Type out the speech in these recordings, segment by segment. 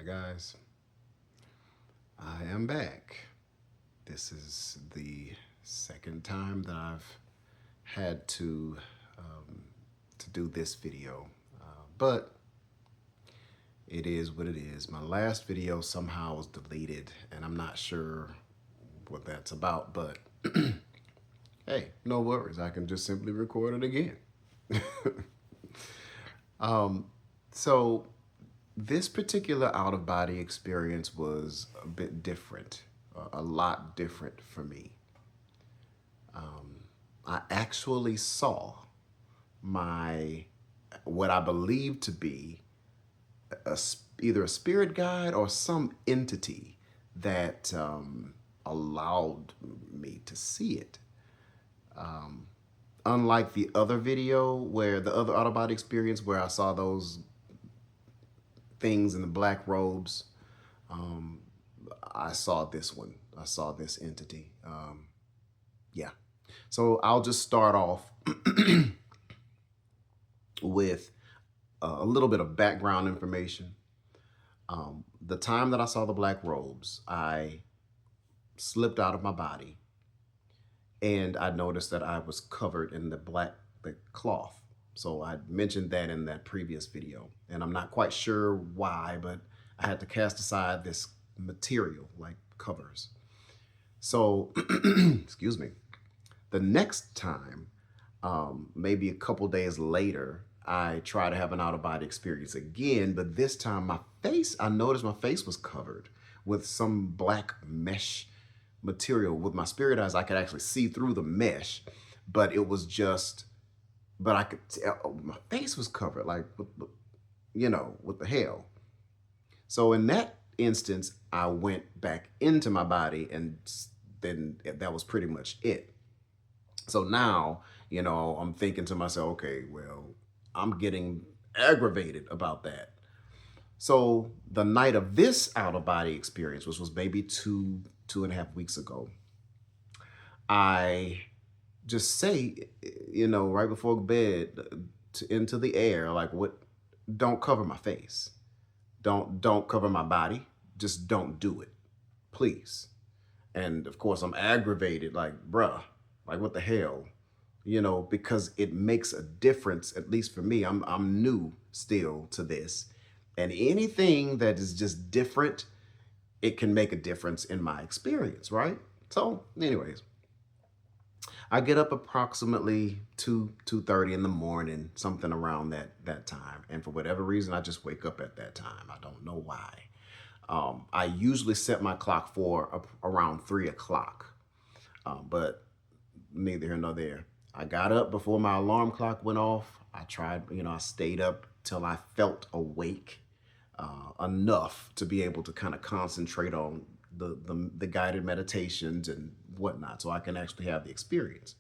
guys. I am back. This is the second time that I've had to do this video, but it is what it is. My last video somehow was deleted, and I'm not sure what that's about, but hey, no worries. I can just simply record it again. So this particular out-of-body experience was a bit different, a lot different for me. I actually saw what I believe to be either a spirit guide or some entity that allowed me to see it. Unlike the other video where the other out-of-body experience where I saw those things in the black robes, I saw this one. I saw this entity. Yeah. So I'll just start off with a little bit of background information. The time that I saw the black robes, I slipped out of my body and I noticed that I was covered in the cloth. So I mentioned that in that previous video, and I'm not quite sure why, but I had to cast aside this material like covers. So, excuse me, the next time, maybe a couple days later, I tried to have an out-of-body experience again, but this time I noticed my face was covered with some black mesh material. With my spirit eyes, I could actually see through the mesh, but it was just, but I could tell my face was covered, like, what the hell? So in that instance, I went back into my body, and then that was pretty much it. So now, I'm thinking to myself, okay, well, I'm getting aggravated about that. So the night of this out-of-body experience, which was maybe 2.5 weeks ago, I just say, right before bed, into the air, like, what? Don't cover my face. Don't cover my body. Just don't do it, please. And of course, I'm aggravated, like, bruh, like, what the hell? Because it makes a difference, at least for me. I'm new still to this. And anything that is just different, it can make a difference in my experience, right? So anyways, I get up approximately 2:30 in the morning, something around that time. And for whatever reason, I just wake up at that time. I don't know why. I usually set my clock for around 3 o'clock, but neither here nor there. I got up before my alarm clock went off. I tried, I stayed up till I felt awake enough to be able to kind of concentrate on the guided meditations and whatnot, so I can actually have the experience.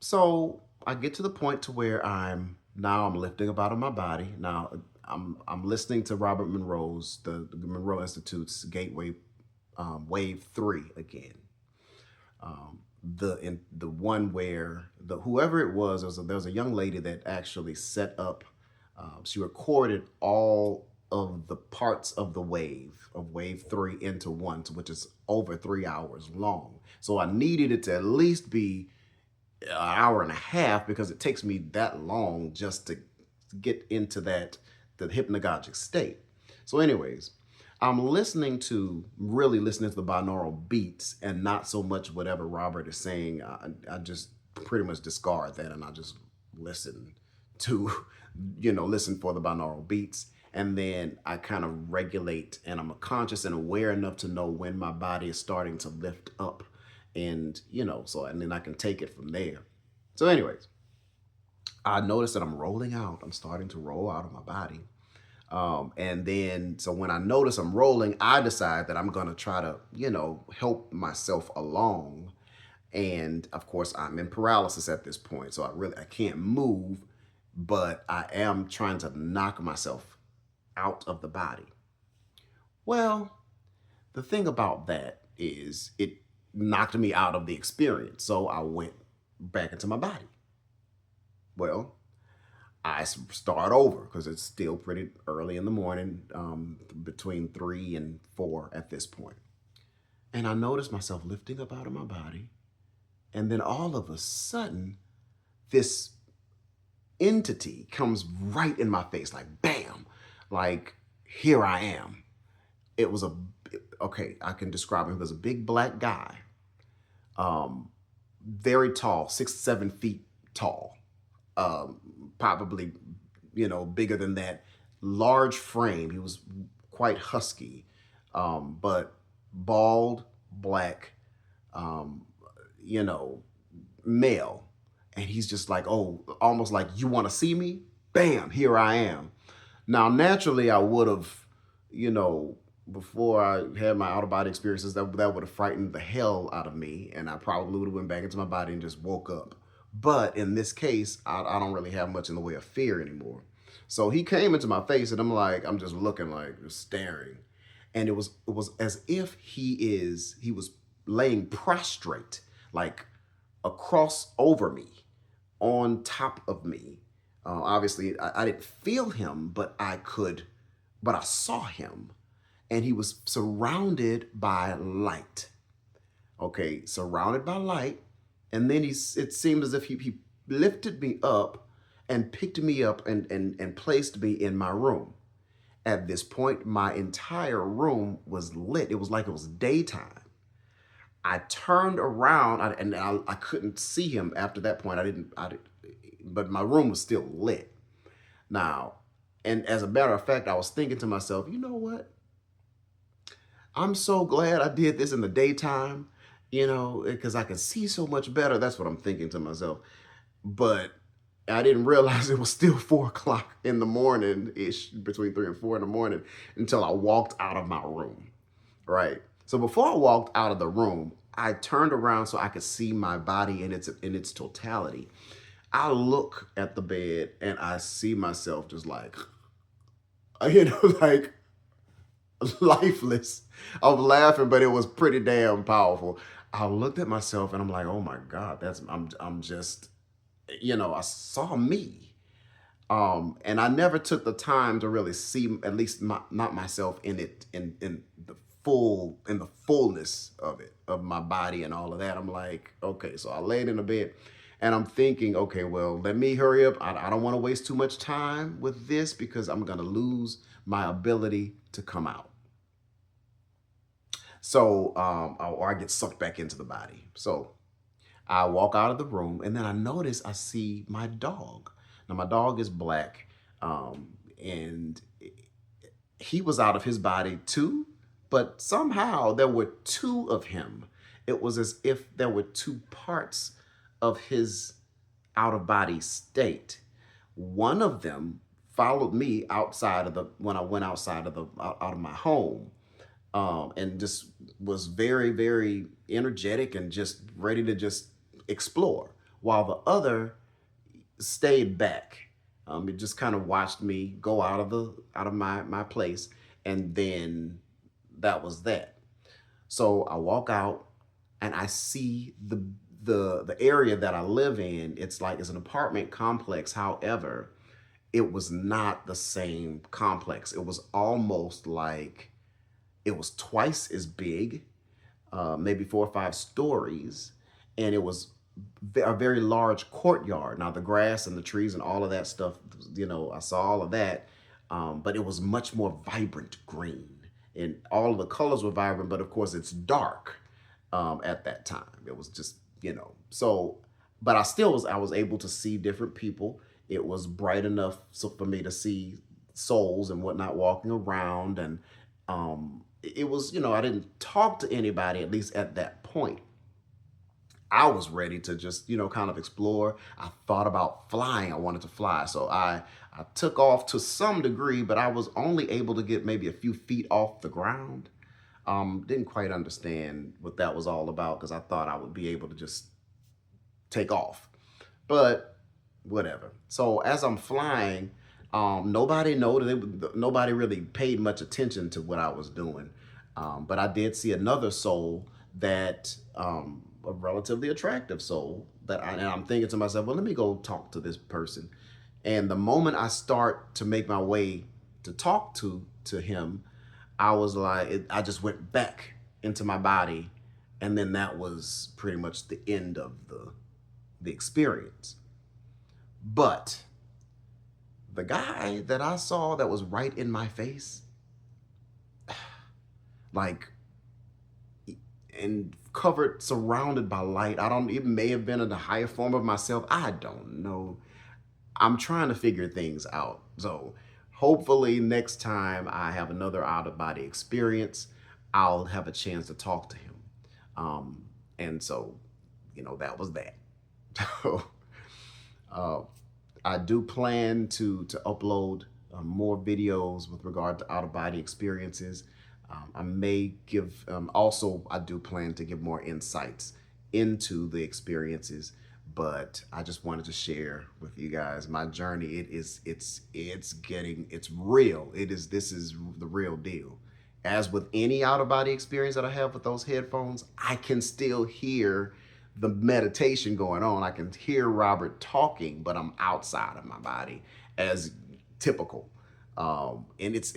So I get to the point to where I'm lifting up out of my body. Now I'm listening to Robert Monroe's, the Monroe Institute's Gateway Wave 3 again. The one where whoever it was, there was a young lady that actually set up. She recorded all of the parts of the wave of Wave 3 into one, which is over 3 hours long. So I needed it to at least be an hour and a half, because it takes me that long just to get into the hypnagogic state. So anyways, I'm really listening to the binaural beats and not so much whatever Robert is saying. I just pretty much discard that, and I just listen for the binaural beats. And then I kind of regulate, and I'm conscious and aware enough to know when my body is starting to lift up, and, and then I can take it from there. So anyways, I notice that I'm rolling out. I'm starting to roll out of my body. And then, so when I notice I'm rolling, I decide that I'm going to try to, help myself along. And of course, I'm in paralysis at this point. So I can't move, but I am trying to knock myself out of the body. Well, the thing about that is it knocked me out of the experience. So I went back into my body. Well, I start over because it's still pretty early in the morning, between 3 and 4 at this point. And I notice myself lifting up out of my body. And then all of a sudden, this entity comes right in my face, like bam, like here I am. It was okay, I can describe him as a big black guy, um, very tall, 6, 7 feet tall, um, probably, bigger than that, large frame. He was quite husky, but bald, black, um, you know, male. And he's just like, oh, almost like, you want to see me? Bam, here I am. Now, naturally, I would have, you know, before I had my out of body experiences, that would have frightened the hell out of me, and I probably would have went back into my body and just woke up. But in this case, I don't really have much in the way of fear anymore. So he came into my face, and I'm just looking, like, just staring, and it was as if he was laying prostrate, like across over me, on top of me. Obviously, I didn't feel him, but I saw him, and he was surrounded by light. Okay, surrounded by light, and then it seemed as if he lifted me up and picked me up and placed me in my room. At this point, my entire room was lit. It was like it was daytime. I turned around, and I couldn't see him after that point. But my room was still lit. Now, and as a matter of fact, I was thinking to myself, you know what? I'm so glad I did this in the daytime, because I can see so much better. That's what I'm thinking to myself. But I didn't realize it was still 4 o'clock in the morning ish, between 3 and 4 in the morning, until I walked out of my room. Right. So before I walked out of the room, I turned around so I could see my body in its totality. I look at the bed and I see myself just like, like lifeless. I was laughing, but it was pretty damn powerful. I looked at myself and I'm like, oh my God, I'm just, I saw me. And I never took the time to really see, at least not myself in it, in the fullness of it, of my body and all of that. I'm like, okay, so I laid in the bed and I'm thinking, okay, well, let me hurry up. I don't want to waste too much time with this because I'm going to lose my ability to come out. So, or I get sucked back into the body. So I walk out of the room and then I notice I see my dog. Now, my dog is black, and he was out of his body too, but somehow there were two of him. It was as if there were two parts of his out of body state. One of them followed me when I went outside of out of my home, and just was very, very energetic and just ready to just explore, while the other stayed back. It just kind of watched me go out of my place, and then that was that. So I walk out and I see the area that I live in. It's an apartment complex. However, it was not the same complex. It was almost like it was twice as big, maybe 4 or 5 stories, and it was a very large courtyard. Now, the grass and the trees and all of that stuff, I saw all of that, but it was much more vibrant green, and all of the colors were vibrant, but of course it's dark at that time. It was just, so, but I was able to see different people. It was bright enough for me to see souls and whatnot walking around, and it was, I didn't talk to anybody, at least at that point. I was ready to just, kind of explore. I thought about flying. I wanted to fly. So I took off to some degree, but I was only able to get maybe a few feet off the ground. Didn't quite understand what that was all about because I thought I would be able to just take off. But whatever. So as I'm flying, nobody noticed. Nobody really paid much attention to what I was doing. But I did see another soul that, a relatively attractive soul, and I'm thinking to myself, well, let me go talk to this person. And the moment I start to make my way to talk to him, I was like, I just went back into my body, and then that was pretty much the end of the experience. But the guy that I saw that was right in my face, like, and covered, surrounded by light. I don't, it may have been in the higher form of myself. I don't know. I'm trying to figure things out. So hopefully next time I have another out of body experience, I'll have a chance to talk to him. And so, that was that. So, uh, I do plan to upload more videos with regard to out of body experiences. I may give, also, I do plan to give more insights into the experiences, but I just wanted to share with you guys my journey. It's real. This is the real deal. As with any out of body experience that I have with those headphones, I can still hear the meditation going on. I can hear Robert talking, but I'm outside of my body, as typical. And it's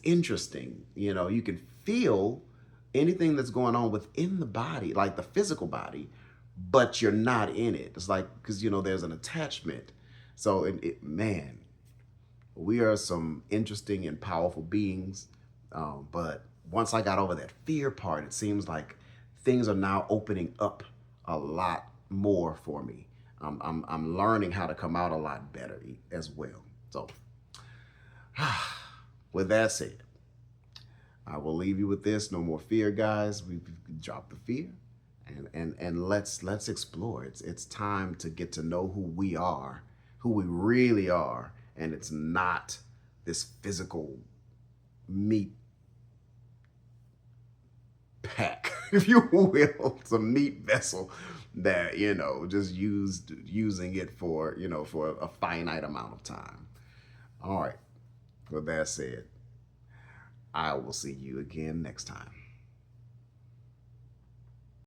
interesting. You can feel anything that's going on within the body, like the physical body, but you're not in it. It's like, because there's an attachment. So man, we are some interesting and powerful beings. But once I got over that fear part, it seems like things are now opening up a lot more for me. I'm learning how to come out a lot better as well. So with that said, I will leave you with this. No more fear, guys. We've dropped the fear, and let's explore. It's time to get to know who we are, who we really are, and it's not this physical meat pack, if you will. It's a meat vessel that just using it for for a finite amount of time. All right. With that said, I will see you again next time.